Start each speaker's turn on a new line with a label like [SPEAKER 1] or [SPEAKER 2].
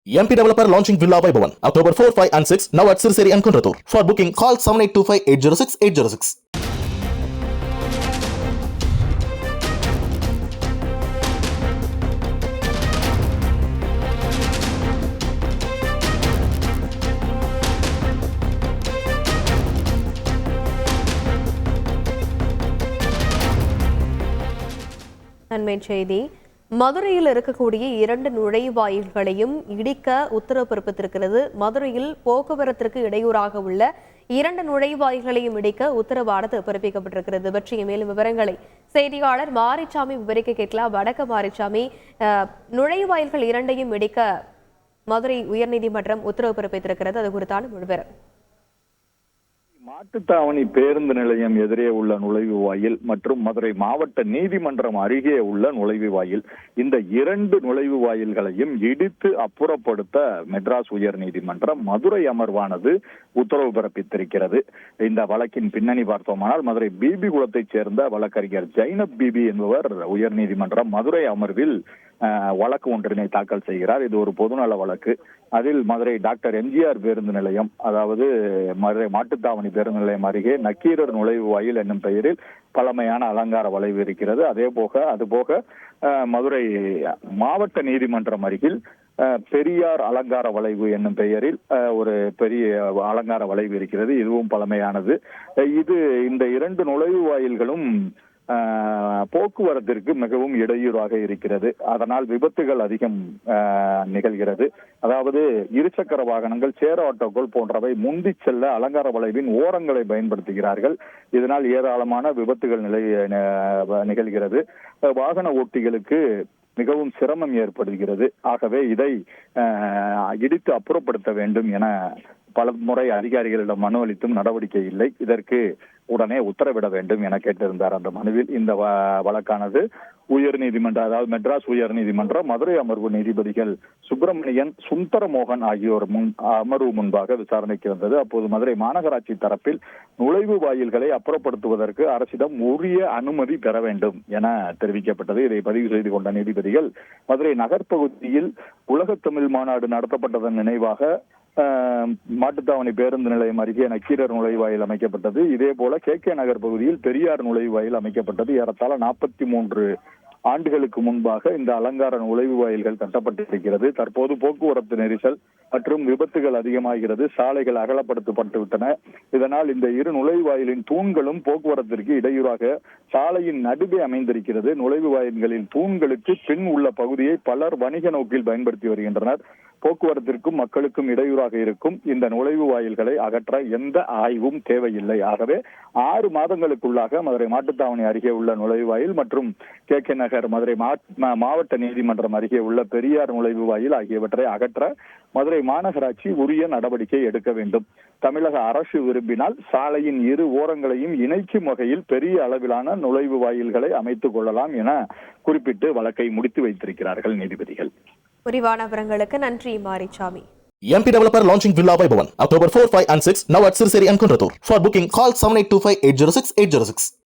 [SPEAKER 1] MP Developer launching Villa Vaibhavan October 4, 5 and 6 now at Sirseri and Kunratur. For booking call 7825806806.
[SPEAKER 2] நன்மை செய்தி. மதுரையில் இருக்கக்கூடிய 2 நுழைவாயில்களையும் இடிக்க உத்தரவு பிறப்பித்திருக்கிறது. மதுரையில் போக்குவரத்திற்கு இடையூறாக உள்ள 2 நுழைவாயில்களையும் இடிக்க உத்தரவானது பிறப்பிக்கப்பட்டிருக்கிறது. பற்றிய மேலும் விவரங்களை செய்தியாளர் மாரிச்சாமி விவரிக்க கேட்கலாம். வணக்கம் மாரிச்சாமி. நுழைவாயில்கள் 2ஐயும் இடிக்க மதுரை உயர்நீதிமன்றம் உத்தரவு பிறப்பித்திருக்கிறது. அது குறித்தான விவரம்.
[SPEAKER 3] மாட்டுத்தாவணி பேருந்து நிலையம் எதிரே உள்ள நுழைவு வாயில் மற்றும் மதுரை மாவட்ட நீதிமன்றம் அருகே உள்ள நுழைவு வாயில், இந்த 2 நுழைவு வாயில்களையும் இடித்து அப்புறப்படுத்த மெட்ராஸ் உயர் நீதிமன்றம் மதுரை அமர்வானது உத்தரவு பிறப்பித்திருக்கிறது. இந்த வழக்கின் பின்னணி பார்த்தோமானால் மதுரை பிபி குளத்தைச் சேர்ந்த வழக்கறிஞர் ஜைனப் பிபி என்பவர் உயர் நீதிமன்றம் மதுரை அமர்வில் வழக்கு ஒன்றினை தாக்கல் செய்கிறார். இது ஒரு பொதுநல வழக்கு. அதில் மதுரை டாக்டர் எம்ஜிஆர் பேருந்து நிலையம், அதாவது மதுரை மாட்டுத்தாவணி பேருந்து நிலையம் அருகே நக்கீரர் நுழைவு வாயில் என்னும் பெயரில் பழமையான அலங்கார வளைவு இருக்கிறது. அதுபோக மதுரை மாவட்ட நீதிமன்றம் அருகில் பெரியார் அலங்கார வளைவு என்னும் பெயரில் ஒரு பெரிய அலங்கார வளைவு இருக்கிறது. இதுவும் பழமையானது. இந்த 2 நுழைவு வாயில்களும் போக்குவரத்திற்கு மிகவும் இடையூறாக இருக்கிறது. அதனால் விபத்துகள் அதிகம் நிகழ்கிறது. அதாவது இருசக்கர வாகனங்கள், சேர் ஆட்டோக்கள் போன்றவை முந்தி செல்ல அலங்கார வளைவின் ஓரங்களை பயன்படுத்துகிறார்கள். இதனால் ஏராளமான விபத்துகள் நிகழ்கிறது. வாகன ஓட்டிகளுக்கு மிகவும் சிரமம் ஏற்படுகிறது. ஆகவே இதை இடித்து அப்புறப்படுத்த வேண்டும் என பல முறை அதிகாரிகளிடம் மனு அளித்தும் நடவடிக்கை இல்லை. இதற்கு உடனே உத்தரவிட வேண்டும் என கேட்டிருந்தார் அந்த மனுவில். இந்த வழக்கானது உயர் நீதிமன்றம், அதாவது மெட்ராஸ் உயர் நீதிமன்றம் மதுரை அமர்வு நீதிபதிகள் சுப்பிரமணியன், சுந்தரமோகன் ஆகியோர் அமர்வு முன்பாக விசாரணைக்கு வந்தது. அப்போது மதுரை மாநகராட்சி தரப்பில் நுழைவு வாயில்களை அப்புறப்படுத்துவதற்கு அரசிடம் உரிய அனுமதி பெற வேண்டும் என தெரிவிக்கப்பட்டது. இதை பதிவு செய்து கொண்ட நீதிபதிகள் மதுரை நகர்பகுதியில் உலகத்தமிழ் மாநாடு நடத்தப்பட்டதன் நினைவாக மாட்டுத்தாவணி பேருந்து நிலையம் அருகே நக்கீரர் நுழைவாயில் அமைக்கப்பட்டது. இதே போல கே நகர் பகுதியில் பெரியார் நுழைவாயில் அமைக்கப்பட்டது. ஏறத்தாழ 43 ஆண்டுகளுக்கு முன்பாக இந்த அலங்கார நுழைவு வாயில்கள் கட்டப்பட்டிருக்கிறது. தற்போது போக்குவரத்து நெரிசல் மற்றும் விபத்துகள் அதிகமாகிறது. சாலைகள் அகலப்படுத்தப்பட்டு விட்டன. இதனால் இந்த 2 நுழைவாயிலின் தூண்களும் போக்குவரத்திற்கு இடையூறாக சாலையின் நடுவே அமைந்திருக்கிறது. நுழைவு வாயில்களின் தூண்களுக்கு பின் உள்ள பகுதியை பலர் வணிக நோக்கில் பயன்படுத்தி வருகின்றனர். போக்குவரத்திற்கும் மக்களுக்கும் இடையூறாக இருக்கும் இந்த நுழைவு வாயில்களை அகற்ற எந்த ஆய்வும் தேவையில்லை. ஆகவே 6 மாதங்களுக்குள்ளாக மதுரை மாட்டுத்தாவணி அருகே உள்ள நுழைவாயில் மற்றும் கே நகர் மதுரை மாவட்ட நீதிமன்றம் அருகே உள்ள பெரியார் நுழைவு வாயில் ஆகியவற்றை அகற்ற மதுரை மாநகராட்சி உரிய நடவடிக்கை எடுக்க வேண்டும். தமிழக அரசு விரும்பினால் சாலையின் 2 ஓரங்களையும் இணைக்கும் வகையில் பெரிய அளவிலான நுழைவு வாயில்களை அமைத்துக் கொள்ளலாம் என குறிப்பிட்டு வழக்கை முடித்து வைத்திருக்கிறார்கள் நீதிபதிகள்.
[SPEAKER 2] விரிவான விவரங்களுக்கு நன்றி Marichamy.
[SPEAKER 1] MP Developer launching Villa Vaibhavan October 4, 5 and 6 now at Sirseri and Kunratur. For booking call 7825806806.